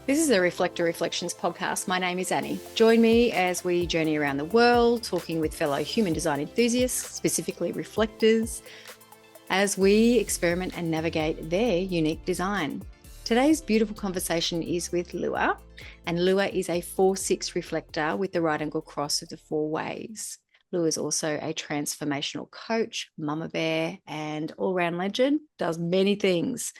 This is the Reflector Reflections Podcast. My name is Annie. Join me as we journey around the world, talking with fellow human design enthusiasts, specifically reflectors, as we experiment and navigate their unique design. Today's beautiful conversation is with Lua, and Lua is a 4/6 reflector with the right angle cross of the 4 ways. Lua is also a transformational coach, mama bear, and all-round legend, does many things.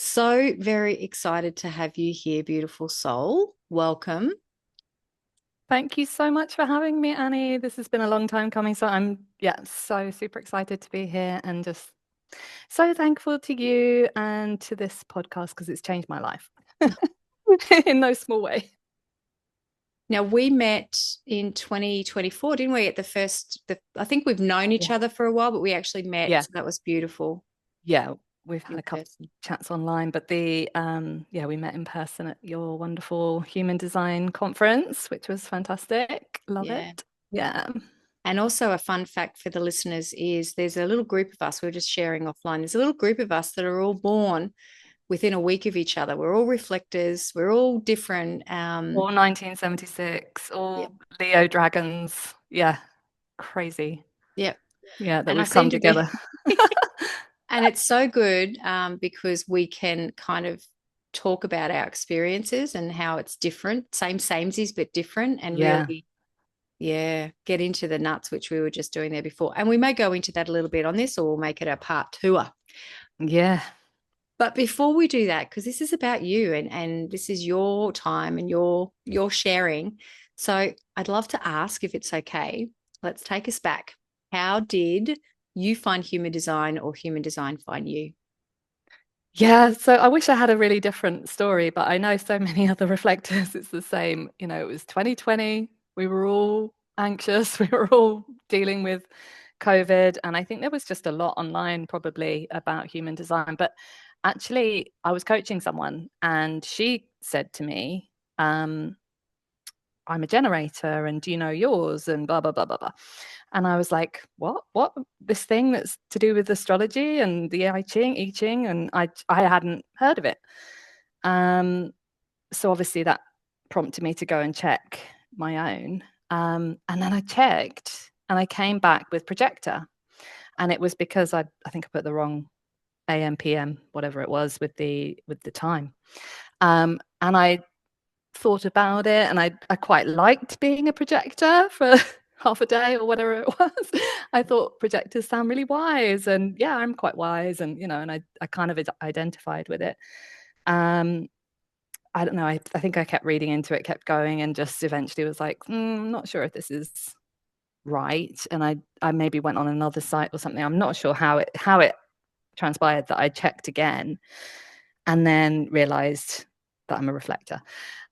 So very excited to have you here, beautiful soul. Welcome. Thank you so much for having me, Annie. This has been a long time coming. So I'm, so super excited to be here and just so thankful to you and to this podcast because it's changed my life in no small way. Now, we met in 2024, didn't we? At the first, I think we've known each other for a while, but we actually met. Yeah. So that was beautiful. Yeah. We've had a couple of chats online, but we met in person at your wonderful human design conference, which was fantastic. Love it. Yeah. And also a fun fact for the listeners is there's a little group of us, we were just sharing offline, there's a little group of us that are all born within a week of each other. We're all reflectors. We're all different. All 1976, all Leo dragons. Yeah. Crazy. Yep. Yeah, that we've come together. And it's so good because we can kind of talk about our experiences and how it's different, same samesies, but different, and really, get into the nuts, which we were just doing there before. And we may go into that a little bit on this, or we'll make it a part two. Yeah. But before we do that, because this is about you and this is your time and your sharing. So I'd love to ask, if it's okay, let's take us back. How did you find human design, or human design find you? Yeah, so I wish I had a really different story, but I know so many other reflectors, it's the same. You know, it was 2020. We were all anxious. We were all dealing with COVID. And I think there was just a lot online probably about human design. But actually, I was coaching someone and she said to me, I'm a generator and do you know yours and blah, blah, blah, blah, blah. And I was like, what? This thing that's to do with astrology and the I Ching? And I hadn't heard of it. So obviously that prompted me to go and check my own. And then I checked and I came back with projector. And it was because I think I put the wrong AM, PM, whatever it was with the time. And I thought about it, and I quite liked being a projector for half a day or whatever it was. I thought projectors sound really wise, and yeah, I'm quite wise, and and I kind of identified with it. I don't know, I think I kept reading into it, kept going, and just eventually was like, I'm not sure if this is right. And I maybe went on another site or something. I'm not sure how it transpired that I checked again and then realized that I'm a reflector.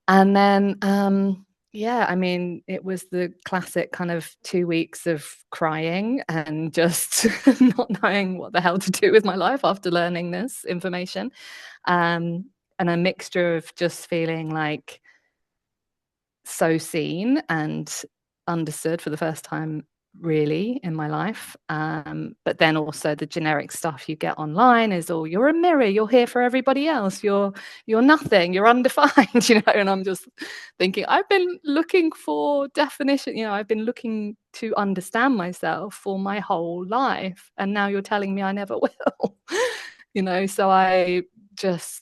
And then, I mean, it was the classic kind of 2 weeks of crying and just not knowing what the hell to do with my life after learning this information. And a mixture of just feeling like so seen and understood for the first time really in my life, but then also the generic stuff you get online is all, you're a mirror, you're here for everybody else, you're nothing, you're undefined, and I'm just thinking, I've been looking for definition, I've been looking to understand myself for my whole life, and now you're telling me I never will. So I just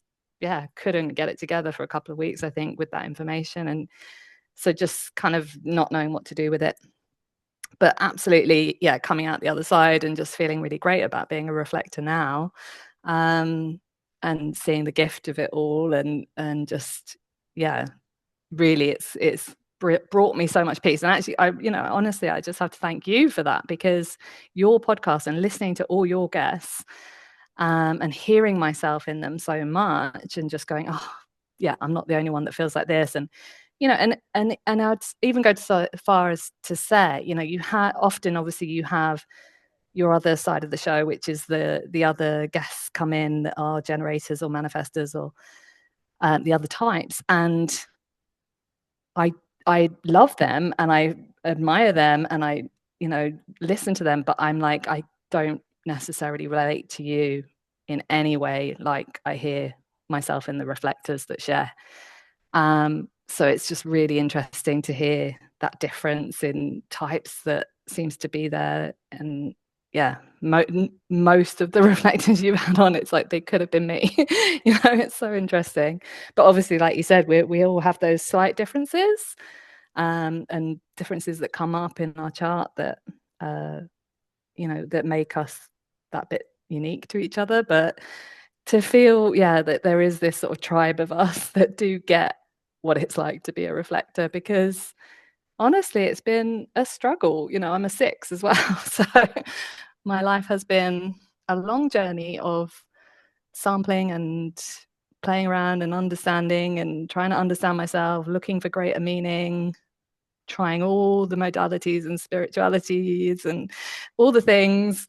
couldn't get it together for a couple of weeks, I think, with that information, and so just kind of not knowing what to do with it. But absolutely, coming out the other side and just feeling really great about being a reflector now, and seeing the gift of it all, and just really it's brought me so much peace. And actually, honestly, I just have to thank you for that, because your podcast and listening to all your guests, and hearing myself in them so much, and just going, oh yeah, I'm not the only one that feels like this. And and I'd even go so far as to say, you often, obviously, you have your other side of the show, which is the other guests come in that are generators or manifestors or the other types, and I love them and I admire them and I listen to them, but I'm like, I don't necessarily relate to you in any way like I hear myself in the reflectors that share. So it's just really interesting to hear that difference in types that seems to be there. And yeah, most of the reflectors you've had on, it's like they could have been me. It's so interesting. But obviously, like you said, we all have those slight differences, and differences that come up in our chart that that make us that bit unique to each other. But to feel, that there is this sort of tribe of us that do get what it's like to be a reflector, because honestly, it's been a struggle. I'm a 6 as well. So my life has been a long journey of sampling and playing around and understanding and trying to understand myself, looking for greater meaning, trying all the modalities and spiritualities and all the things.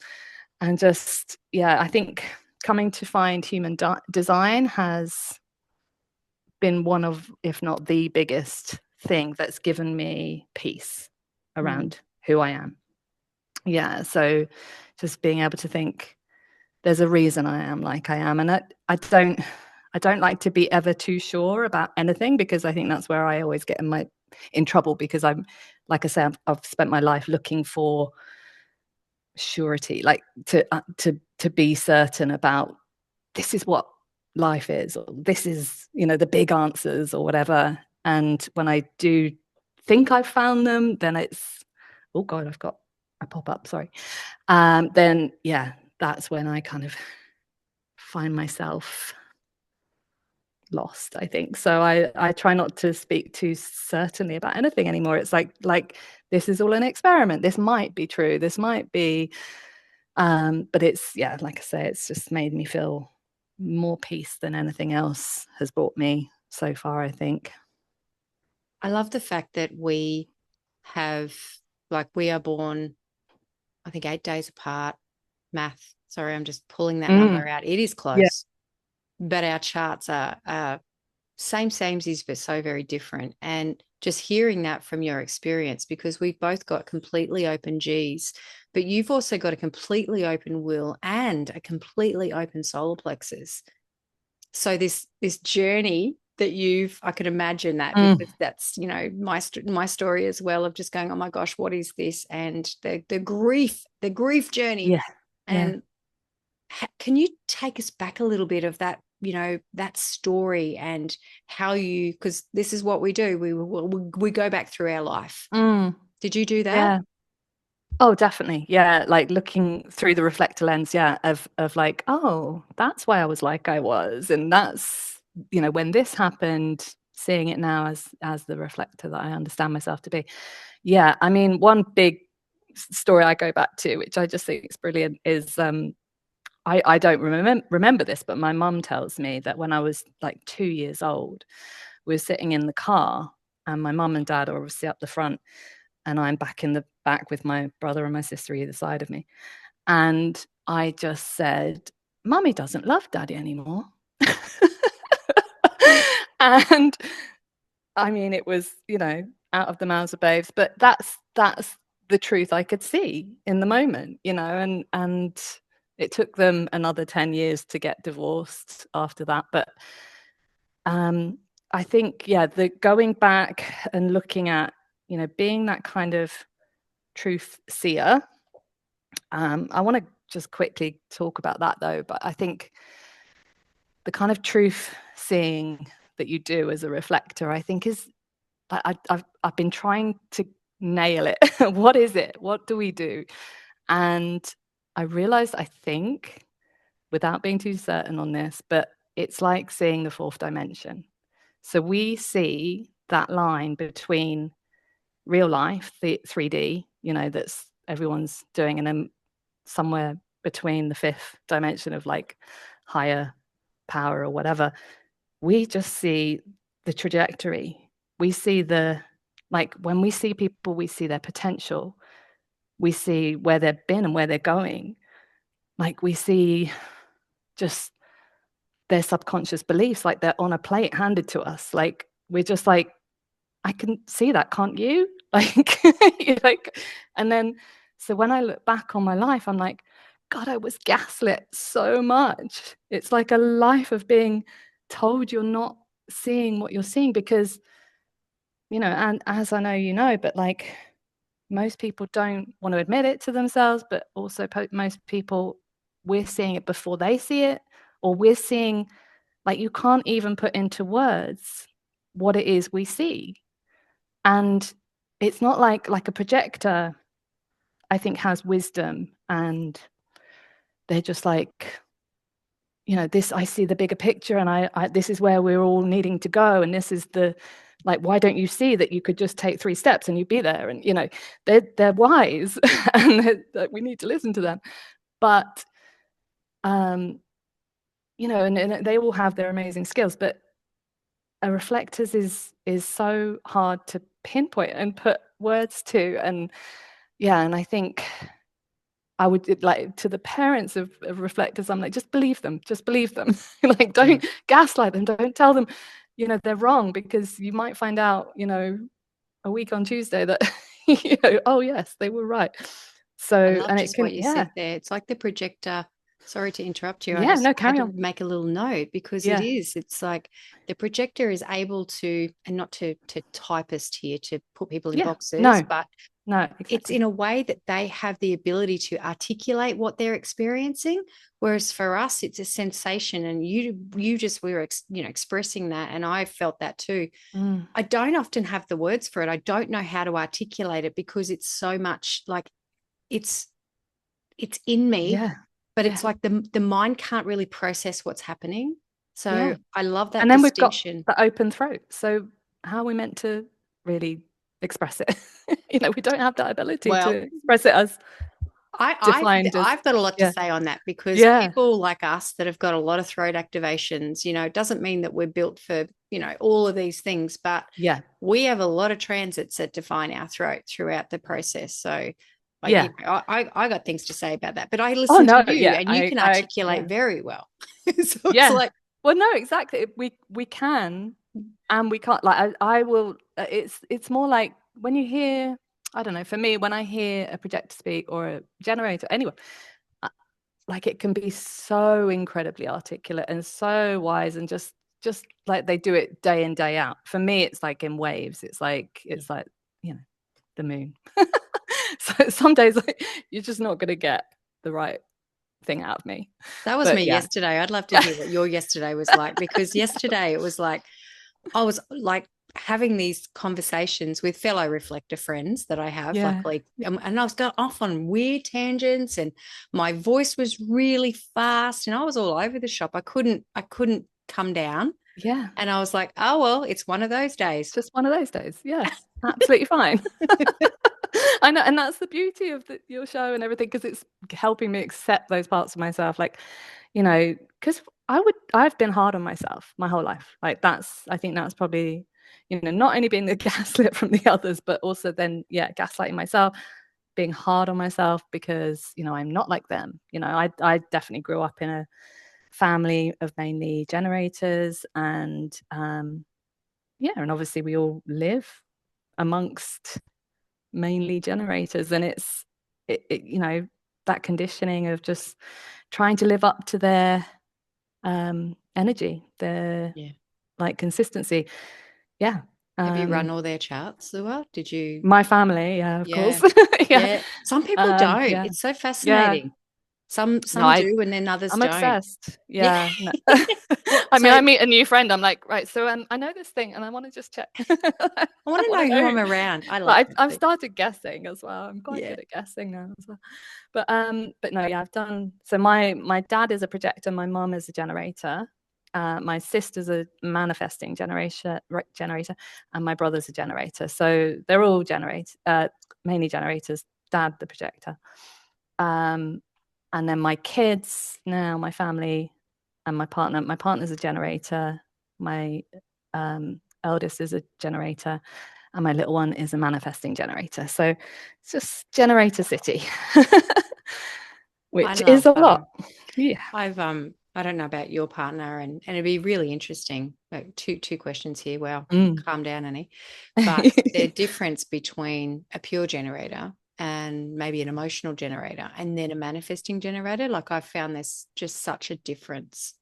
And just, I think coming to find human design has been one of, if not the biggest thing that's given me peace around who I am. Yeah. So just being able to think there's a reason I am like I am. And I don't like to be ever too sure about anything, because I think that's where I always get in trouble, because I'm, like I say, I've spent my life looking for surety, like to be certain about this is what life is, or this is, the big answers or whatever. And when I do think I've found them, then it's, oh God, I've got a pop-up, sorry. Then that's when I kind of find myself lost, I think. So I try not to speak too certainly about anything anymore. It's like this is all an experiment. This might be true. This might be, but it's, like I say, it's just made me feel more peace than anything else has brought me so far, I think. I love the fact that we are born, I think, 8 days apart. Math. Sorry, I'm just pulling that number out. It is close, but our charts are samesies, but so very different. And just hearing that from your experience, because we've both got completely open Gs, but you've also got a completely open will and a completely open solar plexus. So this journey that I can imagine that, because that's, my story as well, of just going, oh my gosh, what is this? And the grief journey. Yeah. And can you take us back a little bit of that, that story, and how because this is what we do. We go back through our life. Did you do that? Yeah. Oh, definitely. Yeah. Like looking through the reflector lens, of like, oh, that's why I was like I was. And that's, when this happened, seeing it now as the reflector that I understand myself to be. Yeah. I mean, one big story I go back to, which I just think is brilliant, is I don't remember this, but my mum tells me that when I was like 2 years old, we were sitting in the car, and my mum and dad are obviously up the front, and I'm back in the back with my brother and my sister either side of me. And I just said, Mummy doesn't love Daddy anymore. And I mean, it was, out of the mouths of babes, but that's the truth I could see in the moment, and it took them another 10 years to get divorced after that. But I think, the going back and looking at, being that kind of truth seer. I want to just quickly talk about that though, but I think the kind of truth seeing that you do as a reflector, I think is, I've been trying to nail it. What is it? What do we do? And I realized, I think, without being too certain on this, but it's like seeing the fourth dimension. So we see that line between real life, the 3D, that's everyone's doing, and then somewhere between the fifth dimension of like higher power or whatever, we just see the trajectory. We see when we see people, we see their potential. We see where they've been and where they're going. Like we see just their subconscious beliefs, like they're on a plate handed to us. Like we're just like, I can see that, can't you? Like, and then, so when I look back on my life, I'm like, God, I was gaslit so much. It's like a life of being told you're not seeing what you're seeing, because, you know, and as I know, you know, but like most people don't want to admit it to themselves, but also most people, we're seeing it before they see it, or we're seeing, like, you can't even put into words what it is we see. And it's not like a projector, I think, has wisdom, and they're just like, you know, this, I see the bigger picture, and I this is where we're all needing to go, and this is the, like, why don't you see that you could just take 3 steps and you'd be there? And, you know, they're wise, and we need to listen to them. But you know, and they all have their amazing skills, but a reflectors is so hard to pinpoint and put words to. And yeah, and I think I would, like, to the parents of reflectors, I'm like, just believe them, like, don't gaslight them, don't tell them, you know, they're wrong, because you might find out, you know, a week on Tuesday that you know, oh yes, they were right. So, I love and it just can, what you said there. It's like the projector. Sorry to interrupt you. I just no, had carry to on. make a little note, because it is. It's like the projector is able to, and not to typist here to put people in boxes, but no, it's exactly. in a way that they have the ability to articulate what they're experiencing, whereas for us it's a sensation, and you just were you know, expressing that, and I felt that too. I don't often have the words for it. I don't know how to articulate it, because it's so much like it's in me, but it's like the mind can't really process what's happening. So I love that And then we've got distinction. the open throat. So how are we meant to really express it? You know, we don't have that ability to Well, express it as defined as, I've got a lot to say on that, because yeah, people like us that have got a lot of throat activations, you know, it doesn't mean that we're built for, you know, all of these things, but yeah, we have a lot of transits that define our throat throughout the process. So yeah. I got things to say about that, but I Oh listen to no, you yeah, and you can articulate yeah, very well. So it's yeah. like, Well, no, exactly. We can, and we can't. Like, I will. It's more like when you hear, I don't know. For me, when I hear a projector speak or a generator, anyone, like, it can be so incredibly articulate and so wise, and just like they do it day in, day out. For me, it's like in waves. It's like, you know, the moon. So some days, like, you're just not going to get the right thing out of me. that was me But yeah, yesterday. I'd love to hear what your yesterday was like, because yesterday it was like I was like having these conversations with fellow reflector friends that I have, yeah, luckily, and I was going off on weird tangents, and my voice was really fast, and I was all over the shop. I couldn't come down, yeah. and I was like, oh well, it's one of those days. Just one of those days. Yeah, absolutely fine. I know, and that's the beauty of your show and everything, because it's helping me accept those parts of myself. Like, you know, because I've been hard on myself my whole life. Like, I think that's probably, you know, not only being the gaslit from the others, but also then, yeah, gaslighting myself, being hard on myself, because, you know, I'm not like them. You know, I definitely grew up in a family of mainly generators, and yeah, and obviously we all live amongst mainly generators, and you know, that conditioning of just trying to live up to their energy, their, Yeah. like, consistency. Yeah. Have you run all their charts, Lua? Did you? My family, yeah, of Yeah. course. Yeah. Yeah. Some people don't. Yeah, It's so yeah. fascinating. No, Some do, and then others I'm don't. obsessed. Yeah. Yeah, no. I mean, So I meet a new friend, I'm like, right, so I know this thing, and I want to just check. I I want to want know to who know. I'm around. I love Like, that I've thing. started guessing as well. I'm quite Yeah. good at guessing now as well. But no, yeah, I've done. So my dad is a projector, my mum is a generator, my sister's a manifesting generator, and my brother's a generator. So they're all mainly generators. Dad, the projector. And then my kids now, my family, and my partner. My partner's a generator. My eldest is a generator, and my little one is a manifesting generator. So it's just generator city, I which is love a lot. Yeah. I don't know about your partner, and it'd be really interesting. Like two questions here. Well, Mm. calm down, Annie. But the difference between a pure generator and maybe an emotional generator and then a manifesting generator, like I've found there's just such a difference.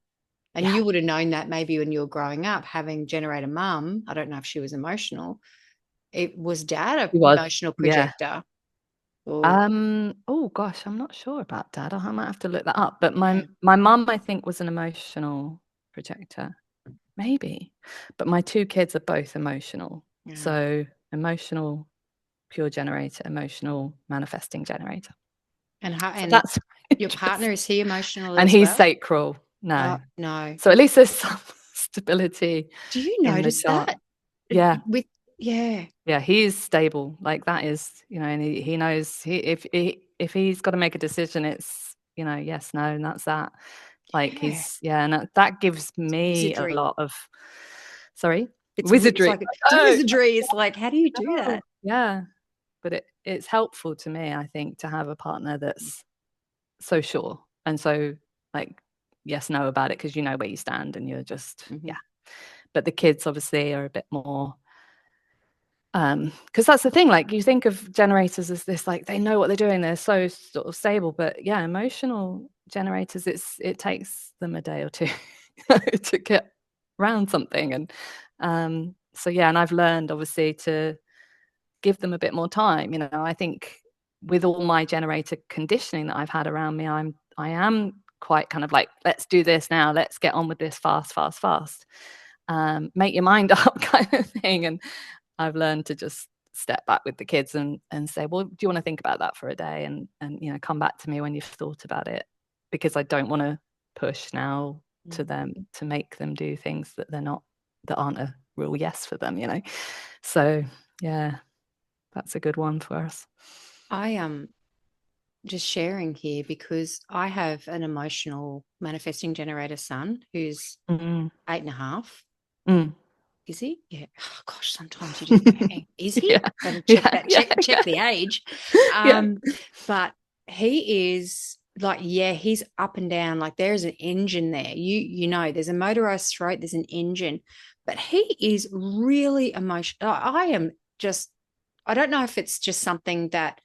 And you would have known that maybe when you were growing up, having generator mum. I don't know if she was emotional. It was dad an He was. emotional Yeah. projector? Or Oh gosh, I'm not sure about dad. I might have to look that up. But yeah, my mum, I think, was an emotional projector. Maybe. But my two kids are both emotional. yeah. So emotional pure generator, emotional manifesting generator. So And that's your partner, is he emotional and as he's well? sacral. No. No. So at least there's some stability Do you in the notice chart. that? Yeah. With yeah. Yeah, he's stable. Like that is, and he knows if he's got to make a decision, it's, yes, no, and that's that. Like Yeah. and that gives me a Wizardry. lot of, sorry, It's wizardry. like Oh, wizardry. It's like, how do you do no. that? Yeah, but it's helpful to me, I think, to have a partner that's so sure and so like yes, no about it, because you know where you stand and you're just But the kids obviously are a bit more. Because that's the thing, like you think of generators as this, like they know what they're doing, they're so sort of stable, but yeah, emotional generators, it takes them a day or two to get around something. And so yeah, and I've learned obviously to give them a bit more time. I think with all my generator conditioning that I've had around me, I am quite kind of like, let's do this now, let's get on with this fast, fast, fast. Make your mind up kind of thing. And I've learned to just step back with the kids and say, well, do you want to think about that for a day, and come back to me when you've thought about it, because I don't want to push now to them to make them do things that aren't a real yes for them. So yeah, that's a good one for us. I am just sharing here because I have an emotional manifesting generator son who's 8.5. Mm. Is he? Yeah. Oh, gosh, sometimes you just go, hey, is he? Yeah. Better check Yeah. that. Yeah. Check the age. Yeah. But he is like, yeah, he's up and down. Like there's an engine there. There's a motorized throat, there's an engine, but he is really emotional. I don't know if it's just something that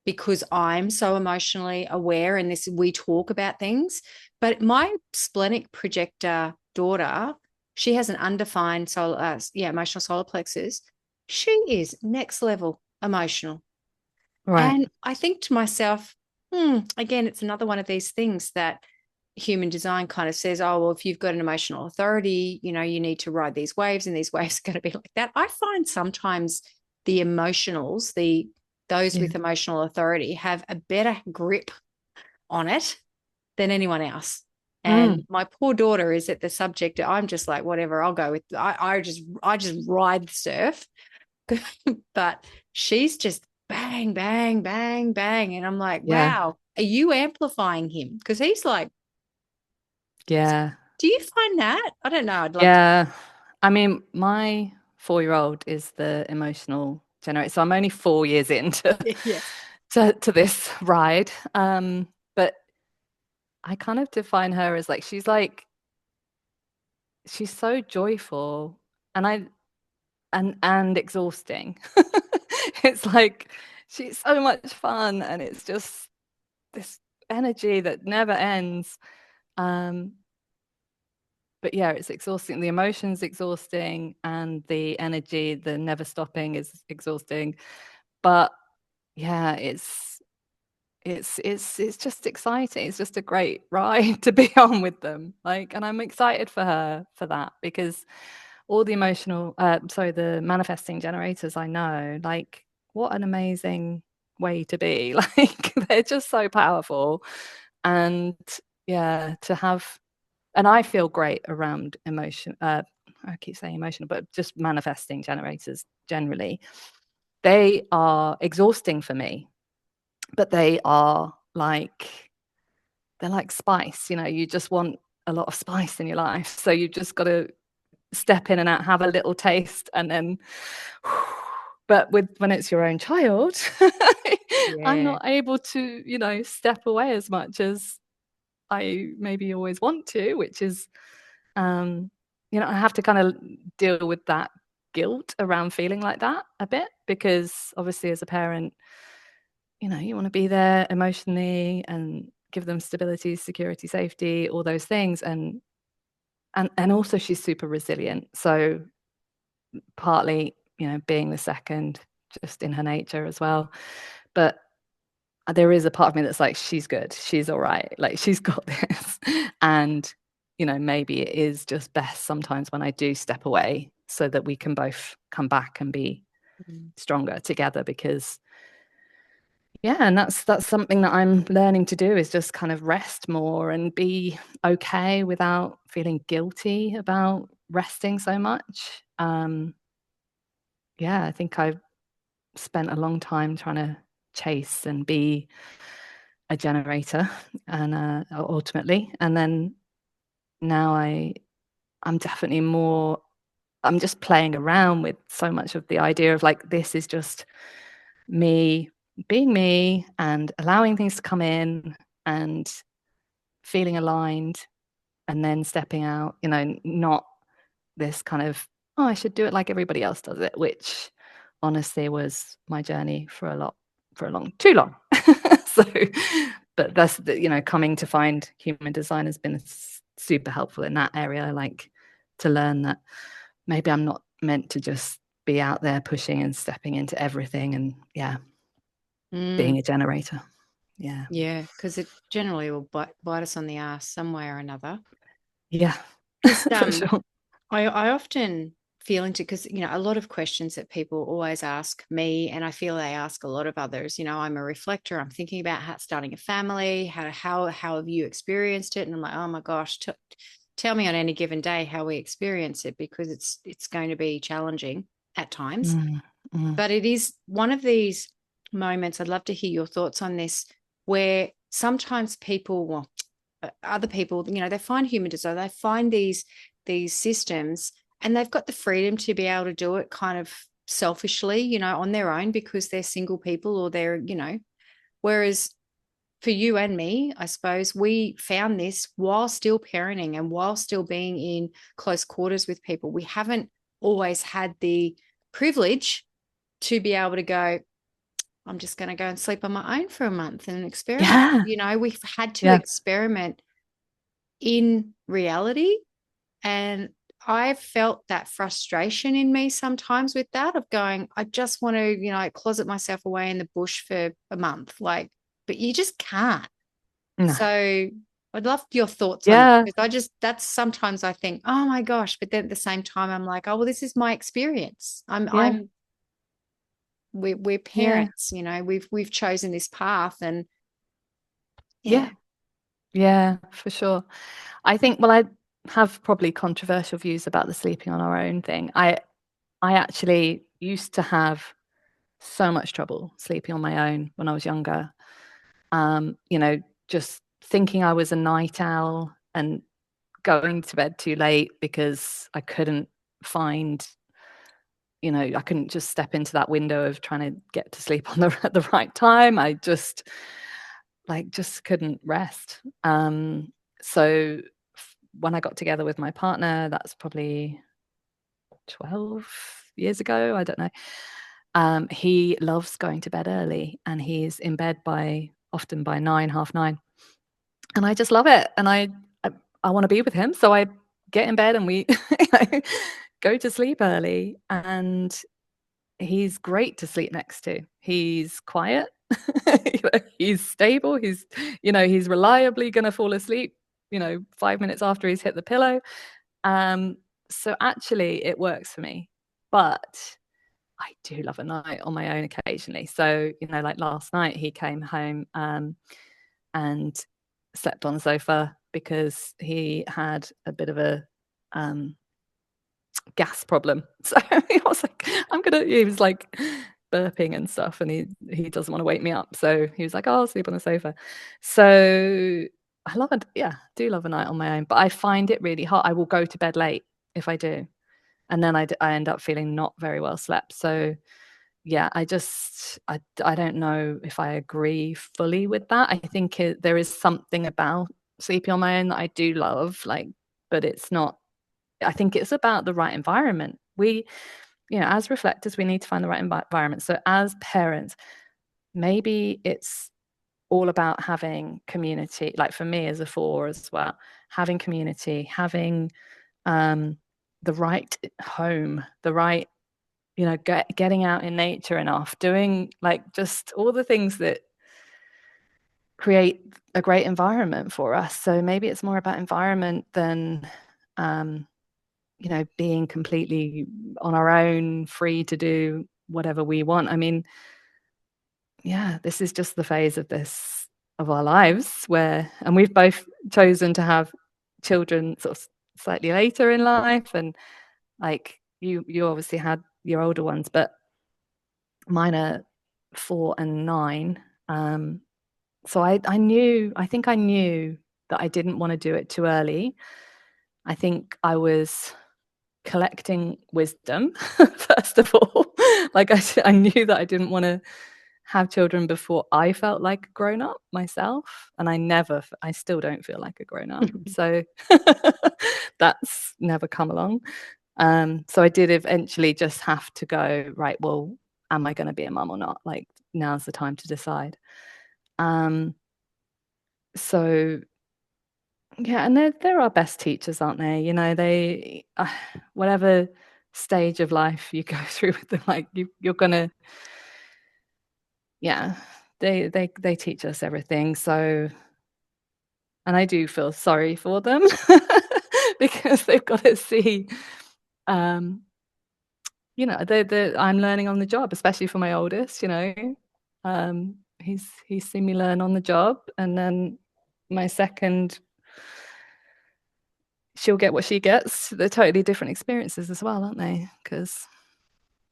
because I'm so emotionally aware and this we talk about things, but my splenic projector daughter, she has an undefined emotional solar plexus. She is next level emotional. Right. And I think to myself, again, it's another one of these things that human design kind of says, oh, well, if you've got an emotional authority, you need to ride these waves and these waves are going to be like that. I find sometimes the emotionals, those with emotional authority have a better grip on it than anyone else. And my poor daughter is at the subject. I'm just like, whatever, I'll go with. I just ride the surf, but she's just bang, bang, bang, bang, and I'm like, Yeah. wow, are you amplifying him? Because he's like, Yeah. do you find that? I don't know. I'd love Yeah. I mean, my 4-year-old is the emotional generator. So I'm only 4 years into to. Yes. to this ride. But I kind of define her as like she's so joyful and exhausting. It's like she's so much fun, and it's just this energy that never ends. But yeah, it's exhausting. The emotion's exhausting, and the energy, the never stopping, is exhausting. But yeah, it's just exciting. It's just a great ride to be on with them. Like, and I'm excited for her for that, because all the the manifesting generators I know, like, what an amazing way to be. Like, they're just so powerful. And yeah, to have, and I feel great around emotion. I keep saying emotional, but just manifesting generators generally. They are exhausting for me, but they're like spice. You just want a lot of spice in your life. So you just got to step in and out, have a little taste, and then. But when it's your own child, I'm not able to, step away as much as I maybe always want to, which is, I have to kind of deal with that guilt around feeling like that a bit, because obviously as a parent, you want to be there emotionally and give them stability, security, safety, all those things. And and also she's super resilient. So partly, being the second, just in her nature as well. But there is a part of me that's like, she's good, she's all right, like she's got this. And maybe it is just best sometimes when I do step away, so that we can both come back and be stronger together. Because and that's something that I'm learning to do, is just kind of rest more and be okay without feeling guilty about resting so much. I think I've spent a long time trying to chase and be a generator, and ultimately, and then now I'm definitely more, I'm just playing around with so much of the idea of like, this is just me being me and allowing things to come in and feeling aligned, and then stepping out, not this kind of, oh, I should do it like everybody else does it, which honestly was my journey for too long. So, but that's coming to find human design has been super helpful in that area, like to learn that maybe I'm not meant to just be out there pushing and stepping into everything, and being a generator. Yeah, because it generally will bite us on the ass some way or another. Yeah. Because For sure. I often feel into, because a lot of questions that people always ask me, and I feel they ask a lot of others. I'm a reflector. I'm thinking about starting a family. How have you experienced it? And I'm like, oh my gosh, tell me on any given day how we experience it, because it's going to be challenging at times. But it is one of these moments. I'd love to hear your thoughts on this, where sometimes other people, they find human design, they find these systems, and they've got the freedom to be able to do it kind of selfishly, on their own, because they're single people, or they're, whereas for you and me, I suppose we found this while still parenting and while still being in close quarters with people. We haven't always had the privilege to be able to go, I'm just going to go and sleep on my own for a month and experiment. We've had to experiment in reality. And I've felt that frustration in me sometimes with that, of going, I just want to, closet myself away in the bush for a month. Like, but you just can't. No. So I'd love your thoughts on that, because that's sometimes I think, oh my gosh, but then at the same time, I'm like, oh, well, this is my experience. We're parents, we've chosen this path, and for sure. I think, well, I have probably controversial views about the sleeping on our own thing. I actually used to have so much trouble sleeping on my own when I was younger. Just thinking I was a night owl and going to bed too late because I couldn't find, I couldn't just step into that window of trying to get to sleep at the right time. I just couldn't rest. So when I got together with my partner, that's probably 12 years ago, I don't know. He loves going to bed early, and he's in bed often by 9, half 9. And I just love it. And I want to be with him. So I get in bed and we go to sleep early, and he's great to sleep next to. He's quiet. He's stable. He's reliably going to fall asleep, 5 minutes after he's hit the pillow. So actually it works for me, but I do love a night on my own occasionally. So, like last night he came home and slept on the sofa because he had a bit of a gas problem. So he was like, he was like burping and stuff, and he doesn't want to wake me up. So he was like, oh, I'll sleep on the sofa. So I love it. Yeah, do love a night on my own, but I find it really hard. I will go to bed late if I do. And then I end up feeling not very well slept. So yeah, I don't know if I agree fully with that. I think there is something about sleeping on my own that I do love, but it's not, I think it's about the right environment. We, as reflectors, we need to find the right environment. So as parents, maybe it's all about having community. Like for me as a 4 as well, having community, having the right home, the right, getting out in nature enough, doing like just all the things that create a great environment for us. So maybe it's more about environment than being completely on our own, free to do whatever we want. I mean, yeah, this is just the phase of our lives and we've both chosen to have children sort of slightly later in life, and like you obviously had your older ones, but mine are 4 and 9. So I think I knew that I didn't want to do it too early. I think I was collecting wisdom first of all. Like I knew that I didn't want to have children before I felt like a grown up myself, and I still don't feel like a grown up. So that's never come along. So I did eventually just have to go, right, well, am I going to be a mum or not? Like, now's the time to decide. So yeah, and they're our best teachers, aren't they? They whatever stage of life you go through with them, like you're gonna, yeah, they teach us everything. So, and I do feel sorry for them because they've got to see, I'm learning on the job, especially for my oldest. He's seen me learn on the job, and then my second, she'll get what she gets. They're totally different experiences as well, aren't they? Because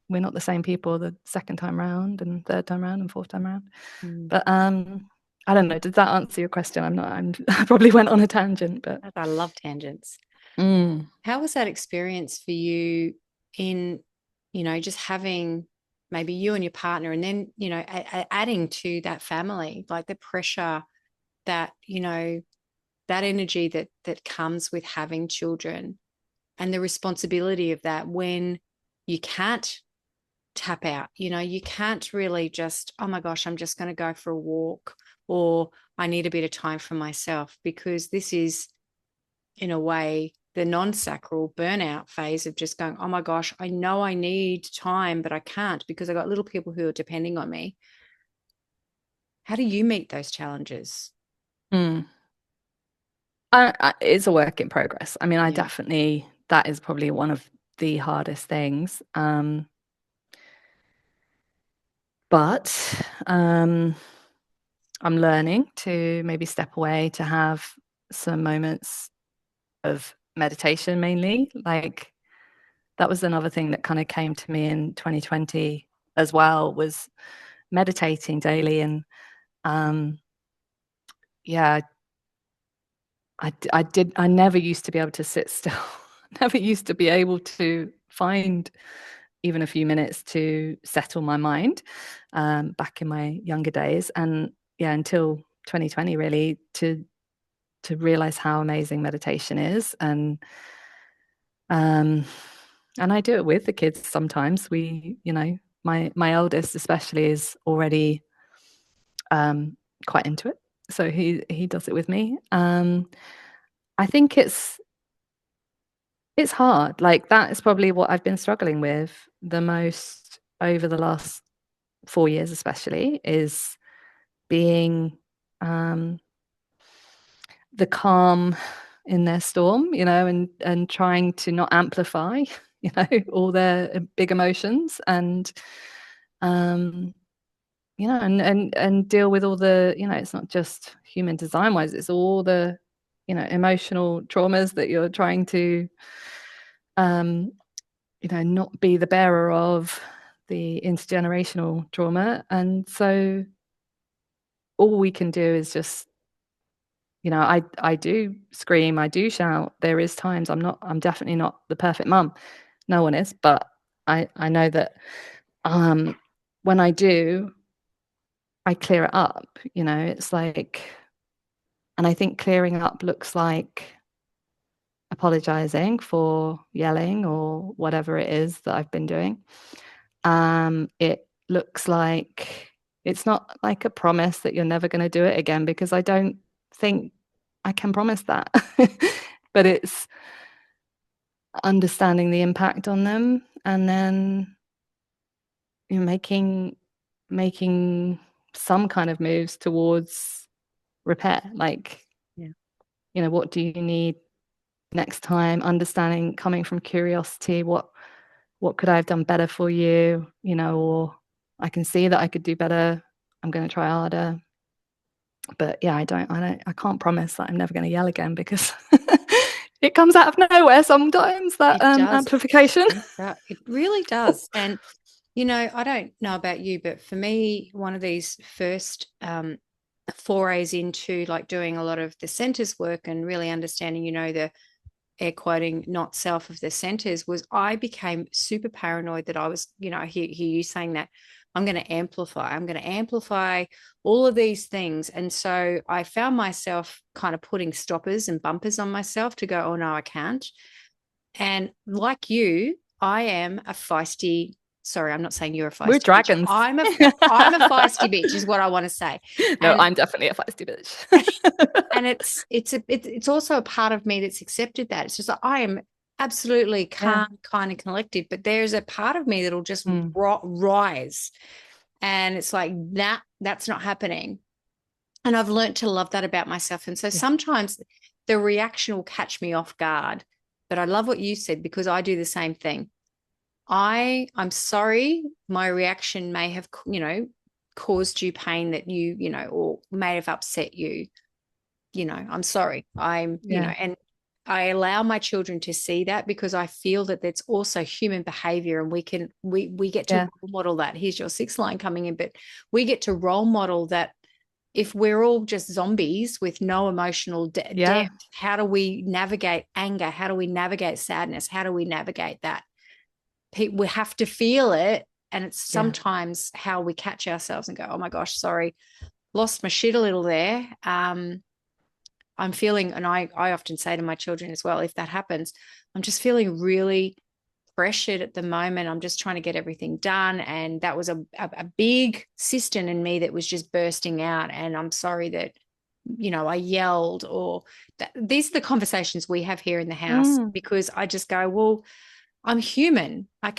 we're not the same people the second time round and third time round and fourth time round. But I don't know, did that answer your question? I probably went on a tangent, but I love tangents. How was that experience for you in just having maybe you and your partner, and then adding to that family, like the pressure that that energy that comes with having children, and the responsibility of that when you can't tap out, you can't really just, oh my gosh, I'm just going to go for a walk, or I need a bit of time for myself, because this is in a way the non-sacral burnout phase of just going, oh my gosh, I know I need time, but I can't because I got little people who are depending on me. How do you meet those challenges? It's a work in progress. I mean, I definitely, that is probably one of the hardest things. But I'm learning to maybe step away, to have some moments of meditation mainly. Like, that was another thing that kind of came to me in 2020 as well, was meditating daily. And yeah, I never used to be able to sit still. Never used to be able to find even a few minutes to settle my mind, back in my younger days. And yeah, until 2020 really, to realize how amazing meditation is. And I do it with the kids sometimes. My eldest especially is already quite into it, so he does it with me. I think it's hard. Like, that is probably what I've been struggling with the most over the last 4 years, especially, is being the calm in their storm, and trying to not amplify, all their big emotions, and and deal with all the, it's not just human design wise, it's all the, emotional traumas that you're trying to, not be the bearer of, the intergenerational trauma. And so all we can do is just, I do scream, I do shout. There is times I'm definitely not the perfect mum. No one is, but I know that when I do, I clear it up. It's like, and I think clearing up looks like apologizing for yelling or whatever it is that I've been doing. It looks like, it's not like a promise that you're never going to do it again, because I don't think I can promise that. But it's understanding the impact on them, and then making some kind of moves towards repair. Like, what do you need next time? Understanding, coming from curiosity, what could I have done better for you? Or I can see that I could do better. I'm going to try harder. But yeah, I can't promise that I'm never going to yell again, because it comes out of nowhere sometimes, that amplification. It really does. And I don't know about you, but for me, one of these first forays into like doing a lot of the centers work and really understanding, the air quoting not self of the centers, was I became super paranoid that I was, I hear you saying that I'm going to amplify all of these things. And so I found myself kind of putting stoppers and bumpers on myself to go, oh no, I can't. And like you, I am a feisty. Sorry, I'm not saying you're a feisty. We're dragons. Bitch. I'm a feisty bitch, is what I want to say. No, I'm definitely a feisty bitch. And it's also a part of me that's accepted that. It's just like, I am absolutely calm, kind of collected, but there's a part of me that'll just rise, and it's like that's not happening. And I've learned to love that about myself. And so sometimes the reaction will catch me off guard. But I love what you said, because I do the same thing. I'm sorry, my reaction may have, caused you pain that or may have upset you. I'm sorry. And I allow my children to see that, because I feel that that's also human behavior, and we get to role model that. Here's your sixth line coming in, but we get to role model that. If we're all just zombies with no emotional depth, how do we navigate anger? How do we navigate sadness? How do we navigate that? We have to feel it. And it's sometimes how we catch ourselves and go, oh my gosh, sorry, lost my shit a little there. I'm feeling, and I often say to my children as well, if that happens, I'm just feeling really pressured at the moment. I'm just trying to get everything done. And that was a big cistern in me that was just bursting out. And I'm sorry that, I yelled, or these are the conversations we have here in the house, because I just go, well, I'm human. I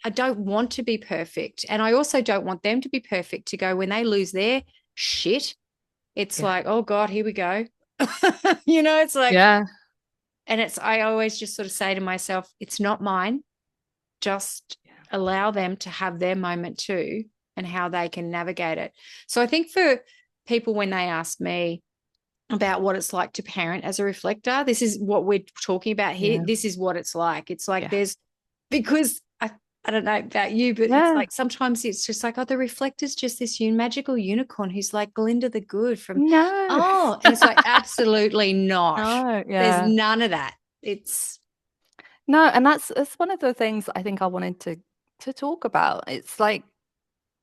don't want to be perfect. And I also don't want them to be perfect, to go when they lose their shit. It's like, oh God, here we go. It's like, and I always just sort of say to myself, it's not mine. Just allow them to have their moment too, and how they can navigate it. So I think for people, when they ask me about what it's like to parent as a reflector, this is what we're talking about here. This is what it's like. It's like because I don't know about you, but it's like sometimes it's just like, oh, the reflector's just this magical unicorn who's like Glinda the Good from and it's like, absolutely not. No, There's none of that. It's no, and that's one of the things I think I wanted to talk about. It's like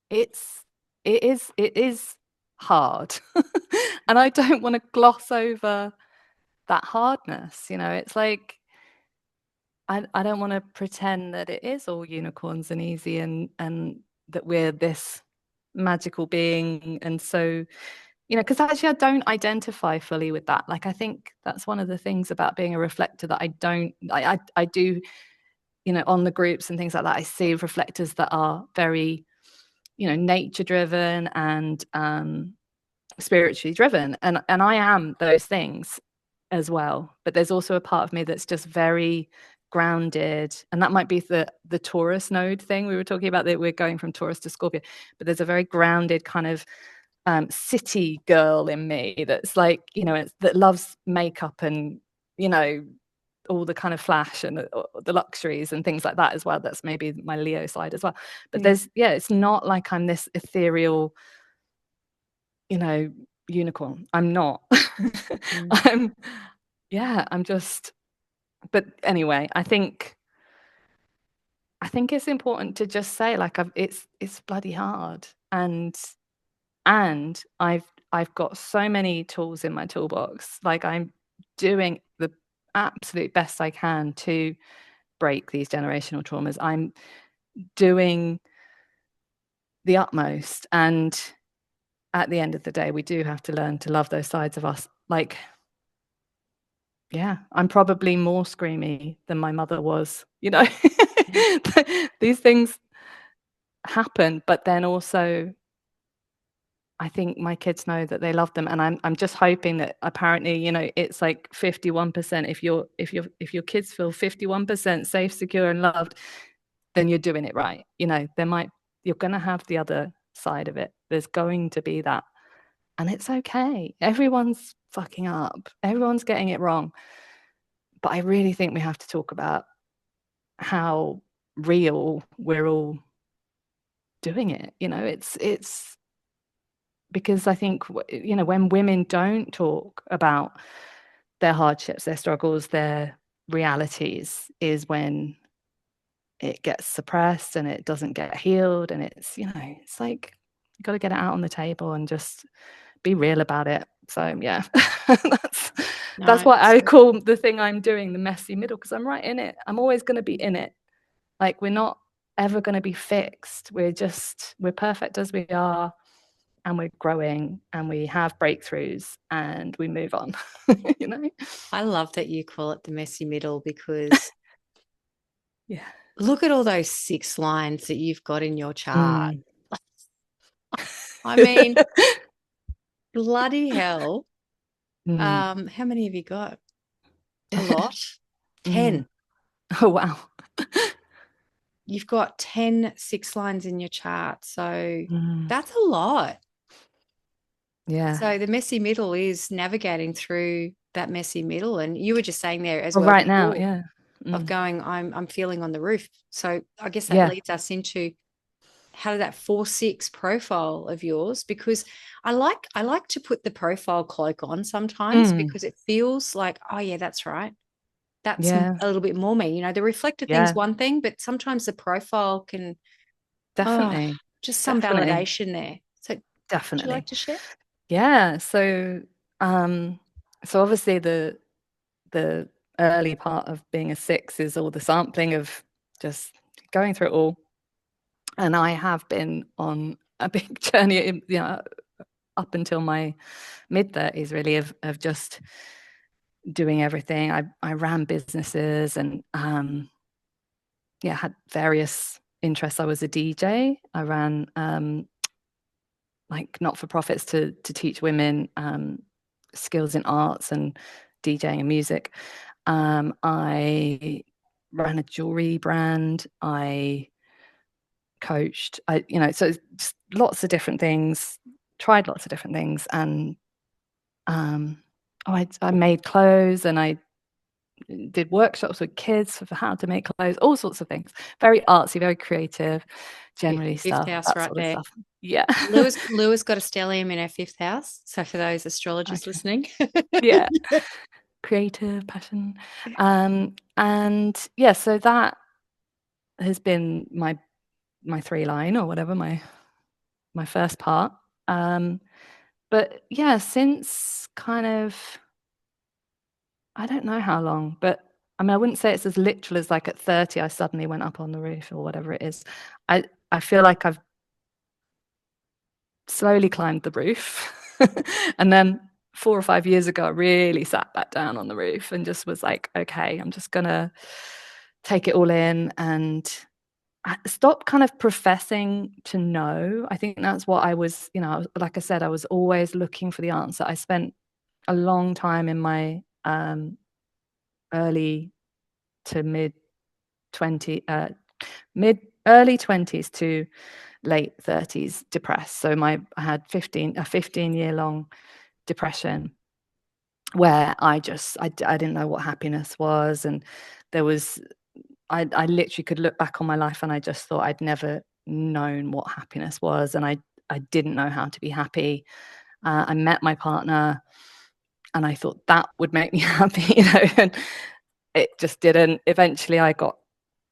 it is hard. And I don't want to gloss over that hardness. It's like I don't want to pretend that it is all unicorns and easy, and that we're this magical being. And so, because actually I don't identify fully with that. Like, I think that's one of the things about being a reflector that I do, on the groups and things like that, I see reflectors that are very, nature driven and spiritually driven. And I am those things as well. But there's also a part of me that's just very grounded, and that might be the Taurus node thing we were talking about, that we're going from Taurus to Scorpio. But there's a very grounded kind of city girl in me that's like, that loves makeup and, all the kind of flash and the luxuries and things like that as well. That's maybe my Leo side as well. But it's not like I'm this ethereal, unicorn. I'm not. I'm just. But anyway, I think it's important to just say, like, it's bloody hard, and I've got so many tools in my toolbox. Like, I'm doing the absolute best I can to break these generational traumas. I'm doing the utmost, and at the end of the day, we do have to learn to love those sides of us. Like, Yeah, I'm probably more screamy than my mother was, you know. These things happen, but then also I think my kids know that they love them, and I'm just hoping that apparently, you know, it's like 51%. If your kids feel 51% safe, secure, and loved, then you're doing it right. You know, you're gonna have the other side of it. There's going to be that. And it's okay. Everyone's fucking up. Everyone's getting it wrong. But I really think we have to talk about how real we're all doing it. You know, it's because I think, you know, when women don't talk about their hardships, their struggles, their realities, is when it gets suppressed and it doesn't get healed. And it's, you know, it's like you got to get it out on the table and just be real about it. So yeah, that's No, what I call the thing I'm doing, the messy middle, because I'm right in it. I'm always going to be in it. Like, we're not ever going to be fixed. We're perfect as we are, and we're growing, and we have breakthroughs, and we move on. You know? I love that you call it the messy middle, because Yeah. look at all those 6 lines that you've got in your chart. Mm. I mean, bloody hell. Mm. How many have you got? A lot. 10. Mm. Oh wow. You've got 10 6 lines in your chart. So Mm. that's a lot. Yeah. So the messy middle is navigating through that messy middle. And you were just saying there as Well, well right now, before, yeah. of Mm. going, I'm feeling on the roof. So I guess that Yeah. leads us into how did that 4-6 profile of yours, because I like to put the profile cloak on sometimes, Mm. because it feels like, oh yeah, that's right. That's Yeah. a little bit more me. You know, the reflector thing's Yeah. one thing, but sometimes the profile can, oh, Definitely. just some Definitely. validation there. So would you like Definitely. to share? Yeah. Um, so obviously the early part of being a 6 is all the sampling of just going through it all. And I have been on a big journey, you know, up until my mid-30s, really, of just doing everything. I ran businesses and yeah, had various interests. I was a DJ. I ran like not-for-profits to teach women skills in arts and DJing and music. I ran a jewelry brand. I coached. You know, so just lots of different things. Tried lots of different things, and I made clothes, and I did workshops with kids for how to make clothes, all sorts of things. Very artsy, very creative, generally Fifth stuff, house that right sort of there. stuff. Yeah. Lewis got a stellium in her 5th house. So for those astrologers Okay. listening. Yeah. Creative passion. And yeah, so that has been my 3 line or whatever, my first part. But yeah, since kind of, I don't know how long, but I mean, I wouldn't say it's as literal as like at 30 I suddenly went up on the roof or whatever it is. I feel like I've slowly climbed the roof. And then 4 or 5 years ago, I really sat back down on the roof and just was like, okay, I'm just gonna take it all in and stop kind of professing to know. I think that's what I was, you know, like I said, I was always looking for the answer. I spent a long time in my early to mid 20, mid early 20s to late 30s depressed. So I had a 15-year long depression where I didn't know what happiness was. And there was, I literally could look back on my life and I just thought I'd never known what happiness was. And I didn't know how to be happy. I met my partner and I thought that would make me happy, you know, and it just didn't. Eventually I got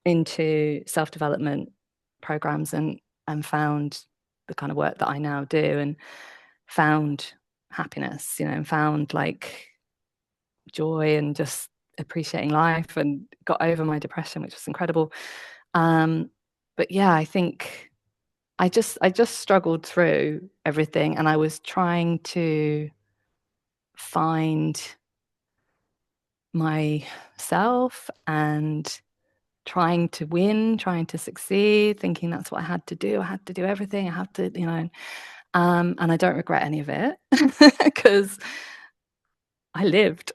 into self-development programs and found the kind of work that I now do, and found happiness, you know, and found like joy and just appreciating life, and got over my depression, which was incredible. But yeah, I think I just struggled through everything, and I was trying to find myself and trying to win, trying to succeed, thinking that's what I had to do. I had to do everything. I had to, and I don't regret any of it because I lived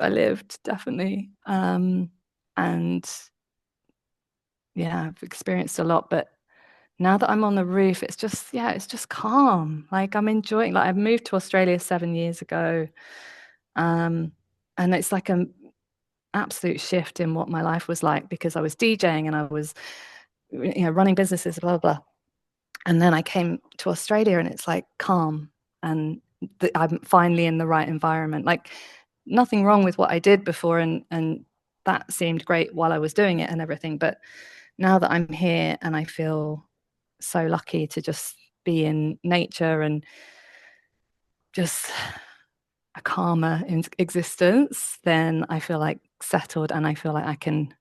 definitely. And yeah, I've experienced a lot, but now that I'm on the roof, it's just calm. Like I'm enjoying, like I moved to Australia 7 years ago. And it's like an absolute shift in what my life was like because I was DJing and I was, running businesses, blah, blah, blah. And then I came to Australia and it's like calm and I'm finally in the right environment. Like nothing wrong with what I did before. And that seemed great while I was doing it and everything. But now that I'm here and I feel so lucky to just be in nature and just a calmer existence, then I feel like settled and I feel like I can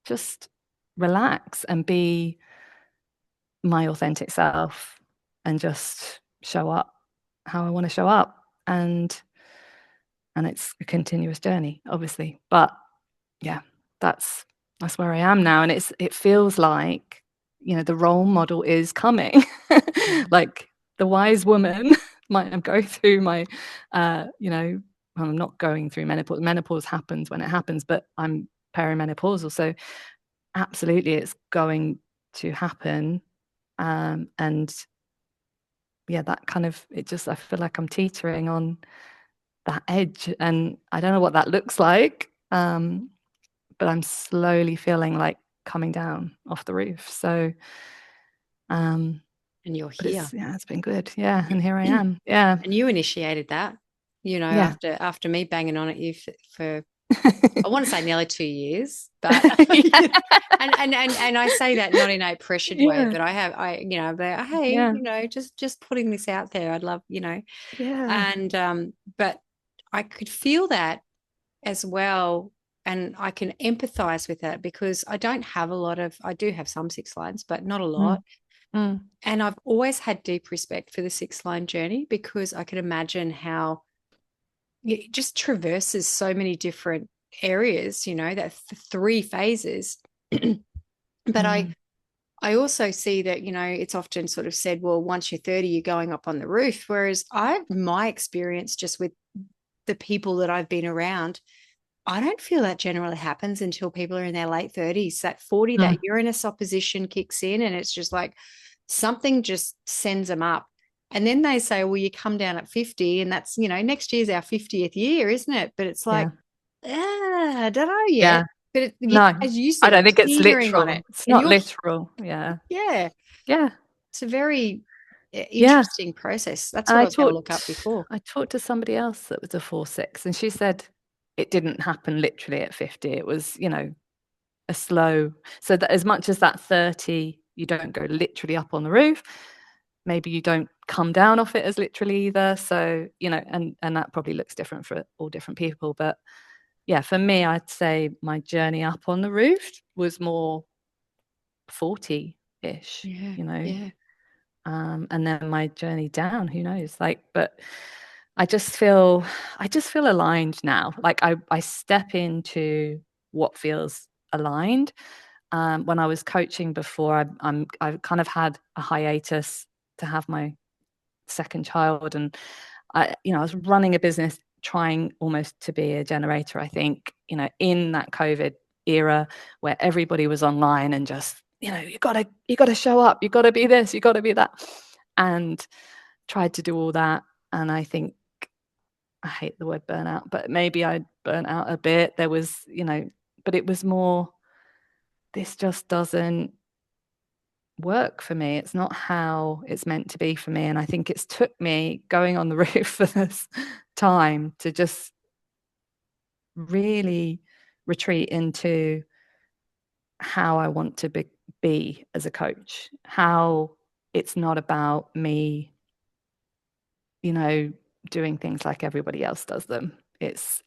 just relax and be my authentic self and just show up how I want to show up. And it's a continuous journey, obviously. But yeah, that's where I am now. And it feels like, the role model is coming. Like the wise woman I'm going through my I'm not going through menopause. Menopause happens when it happens, but I'm perimenopausal. So absolutely it's going to happen. And yeah, that kind of, I feel like I'm teetering on that edge and I don't know what that looks like. But I'm slowly feeling like coming down off the roof. So, and you're here. It's been good. Yeah. And here I am. Yeah. And you initiated that, Yeah. after me banging on at you for I want to say nearly 2 years, but and I say that not in a pressured way, but hey, just putting this out there. I'd love, Yeah. And but I could feel that as well, and I can empathize with that because I do have some six lines, but not a lot. And I've always had deep respect for the six line journey because I can imagine how it just traverses so many different areas, that 3 phases. But I also see that, it's often sort of said, well, once you're 30, you're going up on the roof. Whereas my experience just with the people that I've been around, I don't feel that generally happens until people are in their late 30s. That 40, that Uranus opposition kicks in and it's just like something just sends them up. And then they say, well, you come down at 50 and that's, next year's our 50th year, isn't it? But it's like, I don't know yet. Yeah. But No, as you said, I don't think it's teetering literal. on it. It's not literal. Yeah. Yeah. Yeah. It's a very interesting process. That's what I was going to look up before. I talked to somebody else that was a 4-6 and she said it didn't happen literally at 50. It was, a slow. So that as much as that 30, you don't go literally up on the roof. Maybe you don't come down off it as literally either. So, and that probably looks different for all different people. But yeah, for me, I'd say my journey up on the roof was more 40-ish, Yeah. And then my journey down, who knows? But I just feel aligned now. Like I step into what feels aligned. When I was coaching before, I kind of had a hiatus to have my second child, and I was running a business trying almost to be a generator. I think, in that COVID era where everybody was online and just, you gotta show up, you gotta be this, you gotta be that, and tried to do all that. And I think I hate the word burnout, but maybe I burnt out a bit. There was, but it was more, this just doesn't work for me. It's not how it's meant to be for me. And I think it's took me going on the roof for this time to just really retreat into how I want to be as a coach, how it's not about me, doing things like everybody else does them.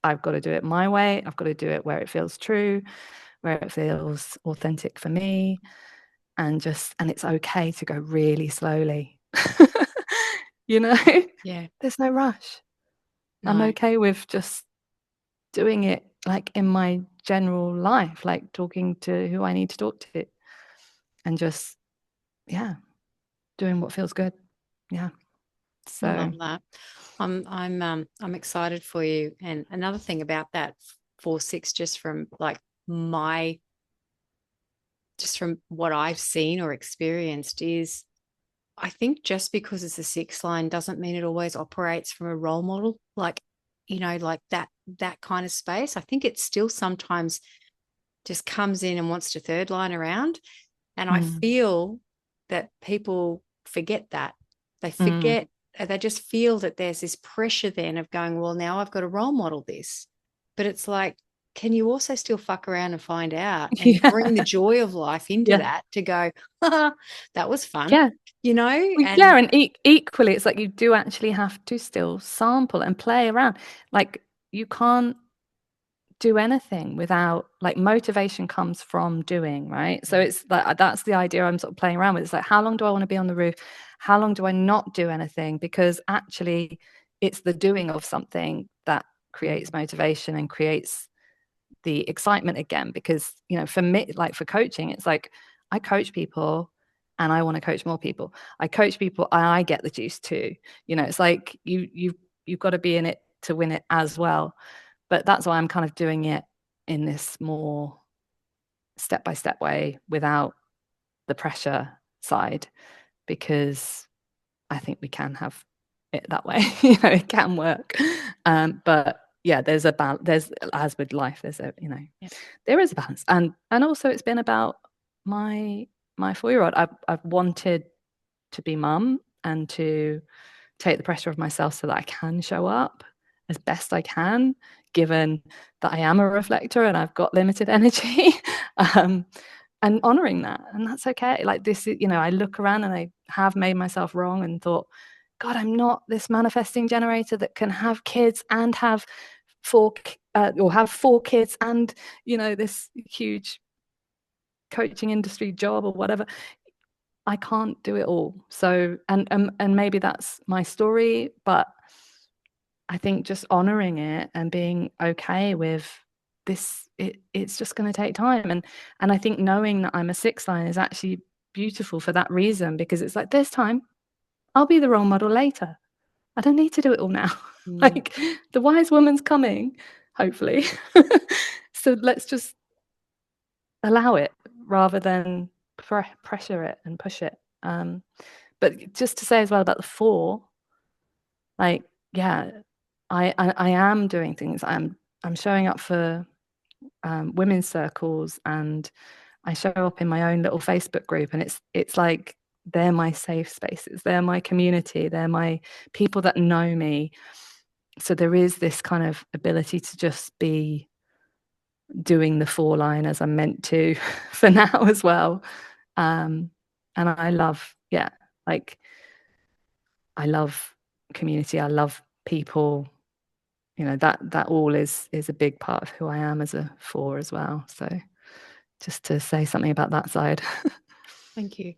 I've got to do it my way. I've got to do it where it feels true, where it feels authentic for me. And it's okay to go really slowly. Yeah. There's no rush. No. I'm okay with just doing it like in my general life, like talking to who I need to talk to, and just, yeah, doing what feels good. Yeah. I So love that. I'm excited for you. And another thing about that 4-6, just from like my just from what I've seen or experienced, is I think just because it's a 6 line doesn't mean it always operates from a role model, like, like that kind of space. I think it still sometimes just comes in and wants to third line around. And I feel that people forget that. They forget, they just feel that there's this pressure then of going, well, now I've got to role model this. But it's like, can you also still fuck around and find out and yeah, bring the joy of life into yeah, that to go, that was fun, yeah. Yeah, And and equally, it's like you do actually have to still sample and play around. Like you can't do anything without, like, motivation comes from doing, right? So it's like that's the idea I'm sort of playing around with. It's like, how long do I want to be on the roof? How long do I not do anything? Because actually it's the doing of something that creates motivation and creates the excitement again. Because, for me, like for coaching, it's like I coach people and I want to coach more people. I coach people and I get the juice too. It's like you've got to be in it to win it as well. But that's why I'm kind of doing it in this more step-by-step way without the pressure side, because I think we can have it that way. It can work. But yeah, there's a balance. There's, as with life, there's a, yeah. there is a balance. And also it's been about my 4-year-old. I've wanted to be mum and to take the pressure off myself so that I can show up as best I can, given that I am a reflector and I've got limited energy, and honoring that. And that's okay. Like this, I look around and I have made myself wrong and thought, God, I'm not this manifesting generator that can have kids and have or have 4 kids and, this huge coaching industry job or whatever. I can't do it all. So, and maybe that's my story, but I think just honoring it and being okay with this, it's just going to take time. And I think knowing that I'm a 6 line is actually beautiful for that reason, because it's like, there's time. I'll be the role model later. I don't need to do it all now. Like the wise woman's coming, hopefully. So let's just allow it rather than pressure it and push it. But just to say as well about the 4, like, yeah, I am doing things. I'm showing up for women's circles, and I show up in my own little Facebook group, and it's like they're my safe spaces, they're my community, they're my people that know me. So there is this kind of ability to just be doing the 4 line as I'm meant to for now as well. And I love, yeah, like I love community. I love people. That all is a big part of who I am as a 4 as well. So just to say something about that side. Thank you.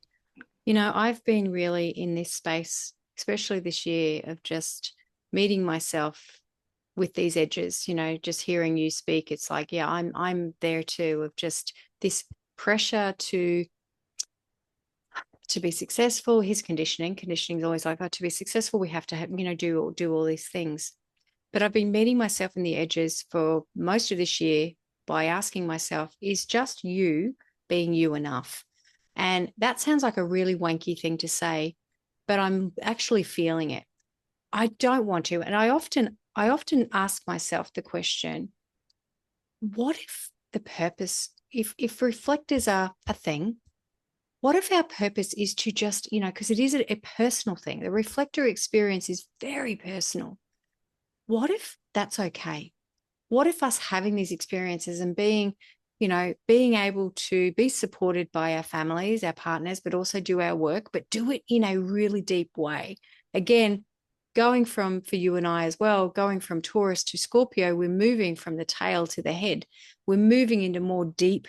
I've been really in this space, especially this year, of just meeting myself with these edges, just hearing you speak. It's like, yeah, I'm there too, of just this pressure to be successful. His conditioning is always like, oh, to be successful, we have to have, do all these things. But I've been meeting myself in the edges for most of this year by asking myself, is just you being you enough? And that sounds like a really wanky thing to say, but I'm actually feeling it. I don't want to. And I often ask myself the question, what if the purpose, if reflectors are a thing, what if our purpose is to just, because it is a personal thing. The reflector experience is very personal. What if that's okay? What if us having these experiences and being able to be supported by our families, our partners, but also do our work, but do it in a really deep way? Again, going from, for you and I as well, going from Taurus to Scorpio, we're moving from the tail to the head. We're moving into more deep,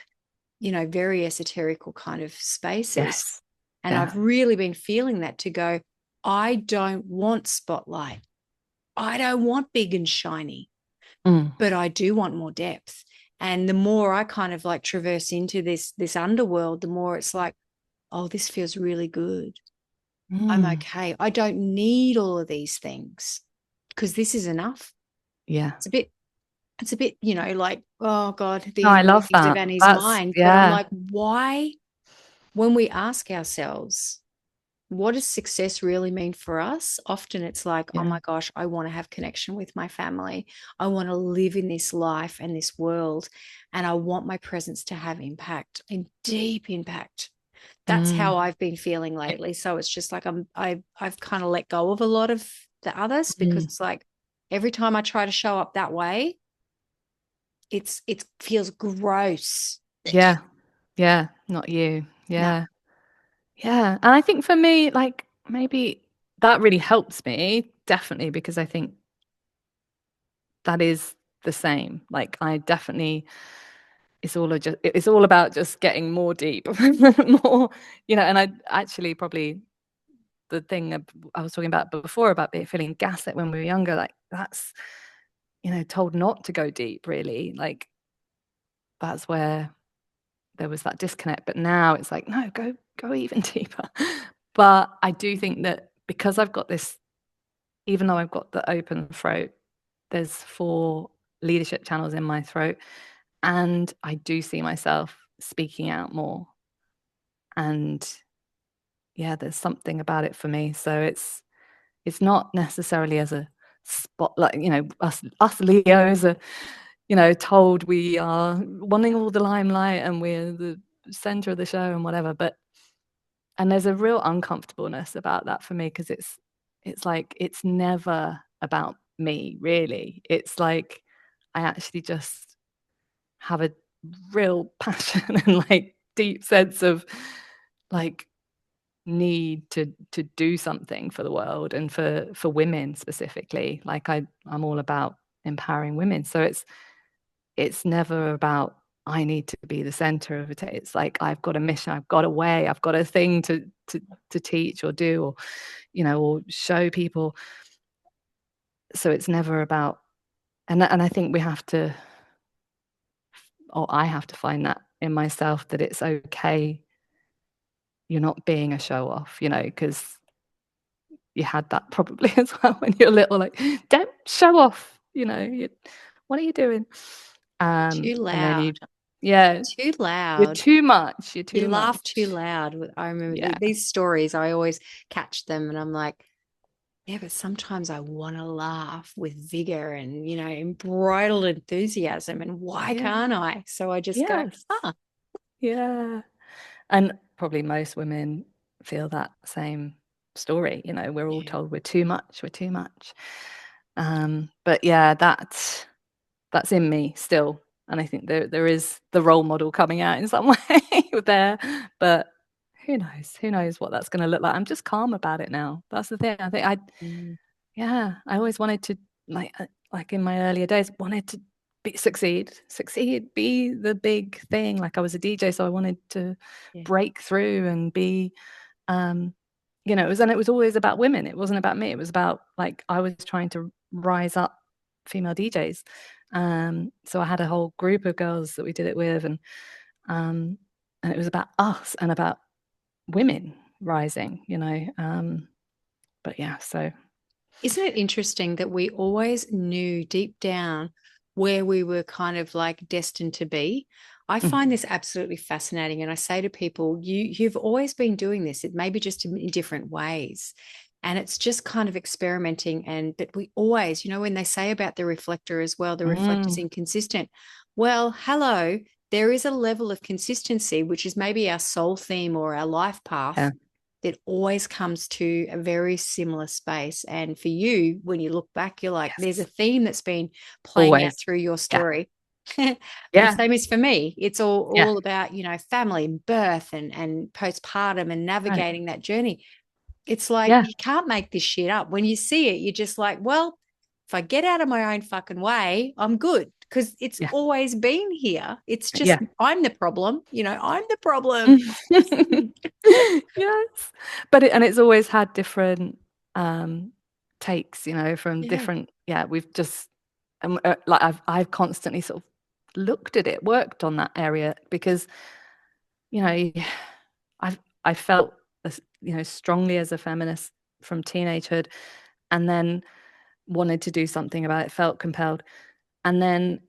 very esoterical kind of spaces. Yes. And Yeah. I've really been feeling that, to go, I don't want spotlight. I don't want big and shiny. but I do want more depth. And the more I kind of like traverse into this underworld, the more it's like, oh, this feels really good. I'm okay. I don't need all of these things because this is enough. Yeah. It's a bit, like, oh God, the No, I inner love workings of that. Annie's That's, mind. But I'm yeah. like, why, when we ask ourselves, what does success really mean for us? Often it's like, oh Yeah. my gosh, I want to have connection with my family. I want to live in this life and this world. And I want my presence to have impact, and deep impact. That's how I've been feeling lately. So it's just like I've kind of let go of a lot of the others, because it's like every time I try to show up that way, it feels gross. Yeah. Yeah. Not you. No. Yeah. Yeah. And I think for me, like, maybe that really helps me, definitely, because I think that is the same. Like, I definitely, it's all about just getting more deep, more, and I actually probably, the thing I was talking about before about feeling gaslit when we were younger, like that's, told not to go deep, really. Like, that's where there was that disconnect. But now it's like, no, go even deeper. But I do think that because I've got this, even though I've got the open throat, there's 4 leadership channels in my throat, and I do see myself speaking out more. And yeah, there's something about it for me. So it's not necessarily as a spotlight, us Leos are, told we are wanting all the limelight and we're the center of the show and whatever. And there's a real uncomfortableness about that for me, because it's like, it's never about me, really. It's like, I actually just have a real passion and like deep sense of like need to do something for the world and for women specifically. Like, I'm all about empowering women. So it's never about I need to be the center of it. It's like, I've got a mission, I've got a way, I've got a thing to teach or do, or or show people. So it's never about, and I think we have to, or I have to find that in myself, that it's okay, you're not being a show off, because you had that probably as well when you're little, like, don't show off, what are you doing? Too And then loud. you, yeah, Too you're loud. too much, you're You too laugh too much. loud. I remember Yeah, these stories, I always catch them and I'm like, yeah, but sometimes I want to laugh with vigor and, embroiled enthusiasm. And why yeah, can't I? So I just go, yes, yeah. And probably most women feel that same story. We're all yeah. told we're too much, we're too much. But yeah, that's in me still. And I think there is the role model coming out in some way there. But who knows what that's going to look like. I'm just calm about it now. That's the thing. I think Mm. I always wanted to, like in my earlier days, wanted to succeed, be the big thing. Like, I was a DJ, so I wanted to Yeah. break through and be, it was always about women. It wasn't about me. It was about, like, I was trying to rise up female DJs. So I had a whole group of girls that we did it with, and it was about us and about women rising, but yeah, so Isn't it interesting that we always knew deep down where we were kind of like destined to be? I find this absolutely fascinating. And I say to people, you've always been doing this. It may be just in different ways. And it's just kind of experimenting. But we always, when they say about the reflector as well, the reflector's inconsistent. Well, hello, there is a level of consistency, which is maybe our soul theme or our life path, yeah, that always comes to a very similar space. And for you, when you look back, you're like, there's a yes, theme that's been playing out always, through your yeah, story. And the yeah, same is for me. It's all, yeah, all about, family and birth and postpartum and right, navigating that journey. It's like, yeah, you can't make this shit up. When you see it, you're just like, well, if I get out of my own fucking way, I'm good, because it's yeah, always been here. It's just, yeah. I'm the problem. I'm the problem. Yes, but it's always had different takes, from Yeah. different. Yeah, we've just And like I've constantly sort of looked at it, worked on that area, because you know I felt strongly as a feminist from teenagehood, and then wanted to do something about it, felt compelled, and then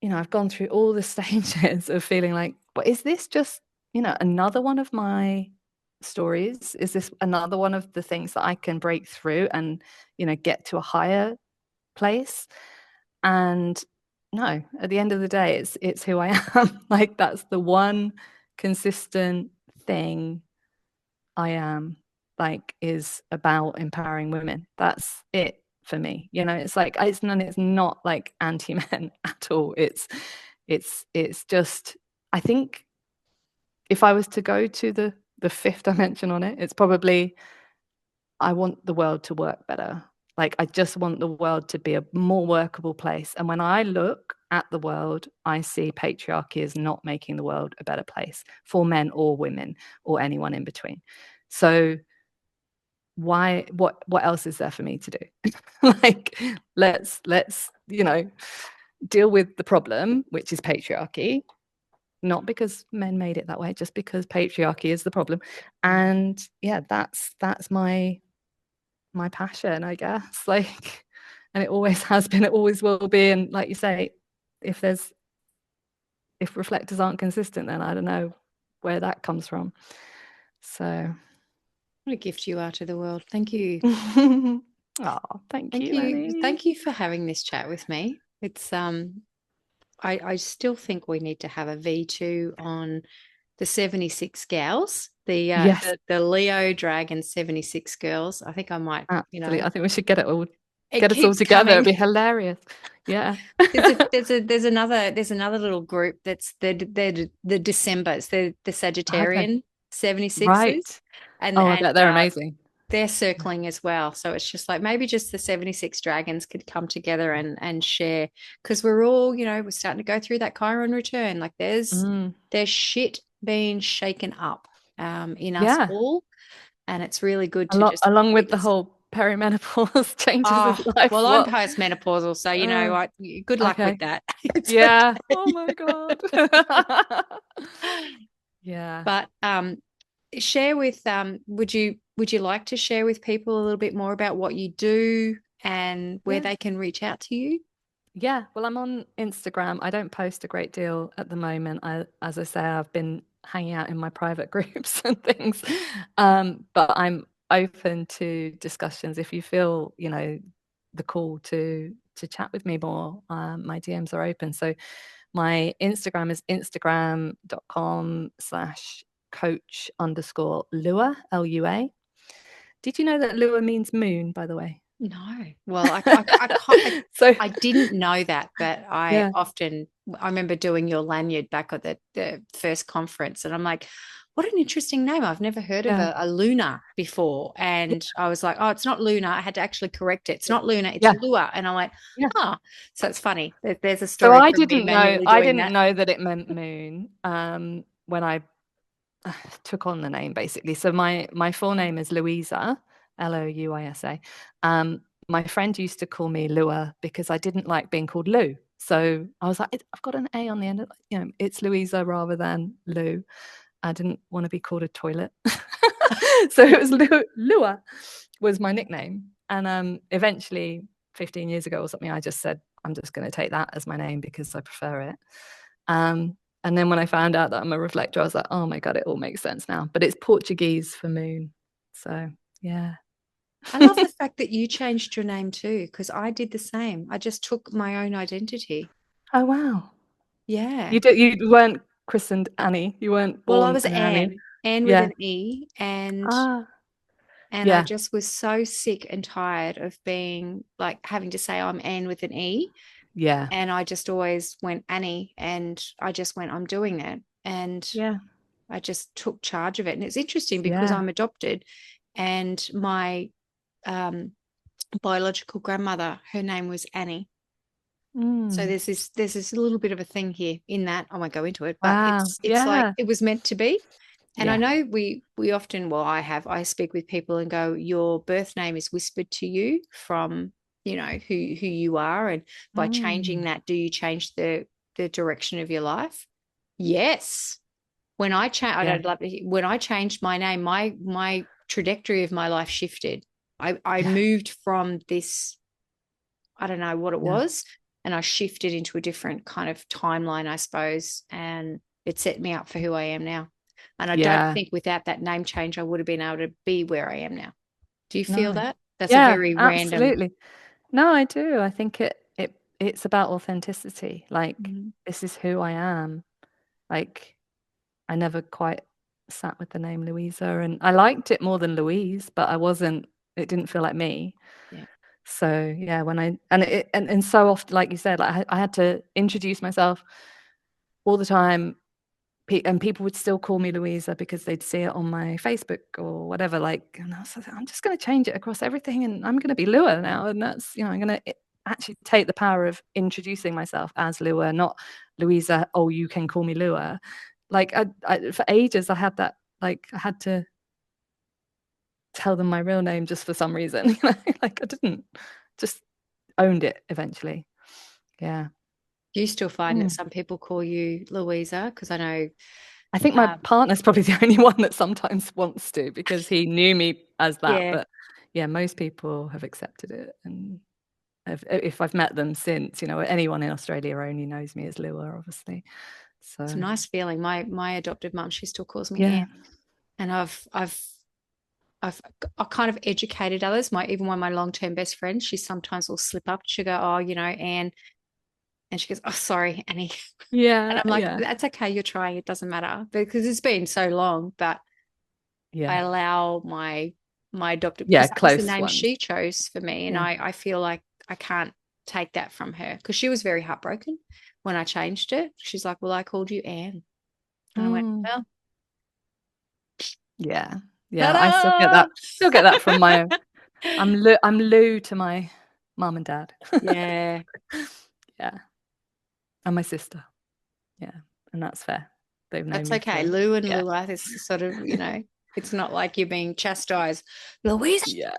I've gone through all the stages of feeling like, but is this just another one of my stories? Is this another one of the things that I can break through and get to a higher place? And no, at the end of the day, it's who I am. Like, that's the one consistent thing I am, like, is about empowering women. That's it for me. It's like it's not like anti-men at all. It's just, I think if I was to go to the fifth dimension on it, it's probably, I want the world to work better. Like, I just want the world to be a more workable place. And when I look at the world, I see patriarchy is not making the world a better place for men or women or anyone in between. So what else is there for me to do? Like, let's deal with the problem, which is patriarchy, not because men made it that way, just because patriarchy is the problem. And yeah, that's my passion, I guess. Like, and it always has been, it always will be. And like you say, if reflectors aren't consistent, then I don't know where that comes from. So what a gift you are to the world. Thank you. Oh, thank you, Annie. Thank you for having this chat with me. It's I still think we need to have a V2 on the 76 gals, Yes, the Leo Dragon 76 girls. I think I might, absolutely. I think we should get us all keeps together. coming. It'd be hilarious. Yeah. There's another little group that's the Decembers. They're the Sagittarian 76ers. Right. And I bet they're amazing. They're circling as well. So it's just like, maybe just the 76 dragons could come together and share, because we're all, we're starting to go through that Chiron return. Like, there's shit being shaken up in us all. And it's really good to just along with the whole perimenopause changes of life. Well, I'm postmenopausal, so good luck with that. Yeah. Okay. Oh my God. Yeah. But share with would you like to share with people a little bit more about what you do and where they can reach out to you? Yeah, well, I'm on Instagram. I don't post a great deal at the moment. As I say, I've been hanging out in my private groups and things. But I'm open to discussions. If you feel, the call to chat with me more, my DMs are open. So my Instagram is instagram.com/coach_Lua, Lua. Did you know that Lua means moon, by the way? No. Well, I didn't know that, but I remember doing your lanyard back at the first conference, and I'm like, what an interesting name. I've never heard of a Luna before. And I was like, oh, it's not Luna. I had to actually correct it. It's not Luna, it's Lua. And I'm like, so it's funny. There's a story. So I didn't know that it meant moon when I took on the name, basically. So my full name is Louisa, Louisa. My friend used to call me Lua because I didn't like being called Lou. So I was like, I've got an A on the end of, it's Louisa rather than Lou. I didn't want to be called a toilet. So it was Lua was my nickname. And eventually 15 years ago or something, I just said, I'm just going to take that as my name because I prefer it. And then when I found out that I'm a reflector, I was like, oh my God, it all makes sense now. But it's Portuguese for moon. So yeah. I love the fact that you changed your name too, because I did the same. I just took my own identity. Oh, wow. Yeah. You weren't christened Annie. You weren't born. Well, I was Annie with an E, and I just was so sick and tired of being like having to say I'm Anne with an E. Yeah. And I just always went Annie, and I just went, I'm doing that. And I just took charge of it. And it's interesting because I'm adopted, and my biological grandmother, her name was Annie. So there's this little bit of a thing here in that. I won't go into it, but it's like it was meant to be. And I know we often, I speak with people and go, your birth name is whispered to you from, who you are, and by changing that, do you change the direction of your life? Yes. When I when I changed my name, my trajectory of my life shifted. I moved from this, I don't know what it was, and I shifted into a different kind of timeline, I suppose, and it set me up for who I am now. And I don't think without that name change I would have been able to be where I am now. Do you feel that? That's a very random. Absolutely. No, I do. I think it's about authenticity. Like, this is who I am. Like, I never quite sat with the name Louisa, and I liked it more than Louise, but it didn't feel like me. Yeah. So yeah, and so often, like you said, like I had to introduce myself all the time, and people would still call me Louisa because they'd see it on my Facebook or whatever. Like, and I was like, I'm just going to change it across everything, and I'm going to be Lua now, and that's, I'm going to actually take the power of introducing myself as Lua, not Louisa. Oh, you can call me Lua. Like, I for ages I had that. Like, I had to tell them my real name just for some reason. Like, I didn't, just owned it eventually. Yeah. Do you still find that some people call you Louisa? Because I think my partner's probably the only one that sometimes wants to, because he knew me as that. Yeah. But yeah, most people have accepted it. And if I've met them since, anyone in Australia only knows me as Lua, obviously. So it's a nice feeling. My adopted mum, she still calls me Anne. And I've kind of educated others. Even one of my long-term best friends, she sometimes will slip up. She'll go, oh, Anne. And she goes, oh, sorry, Annie. Yeah. And I'm like, that's okay. You're trying. It doesn't matter, because it's been so long. But I allow my adopted, because that was the name she chose for me. And I feel like I can't take that from her, because she was very heartbroken when I changed it. She's like, well, I called you Anne. And I went, well. Yeah. I still get that from my I'm Lou to my mum and dad. Yeah. Yeah. And my sister. Yeah. And that's fair. They've known that's me okay. Lou and Lua is sort of, it's not like you're being chastised. Louise. Yeah.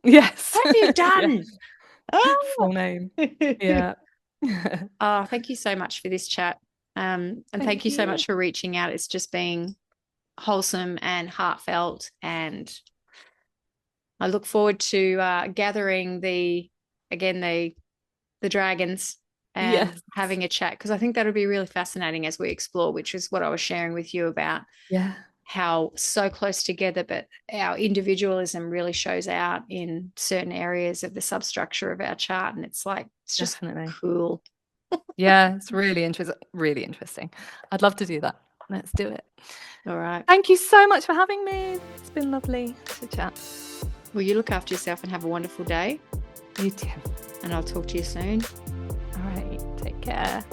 Yes. What have you done? Full name. Yeah. Oh, thank you so much for this chat. And thank you so much for reaching out. It's just being wholesome and heartfelt, and I look forward to gathering the dragons and having a chat, because I think that'll be really fascinating as we explore, which is what I was sharing with you about. How so close together, but our individualism really shows out in certain areas of the substructure of our chart, and it's just cool. Yeah, it's really interesting. I'd love to do that. Let's do it. All right. Thank you so much for having me. It's been lovely to chat. Well, you look after yourself and have a wonderful day. You too. And I'll talk to you soon. All right. Take care.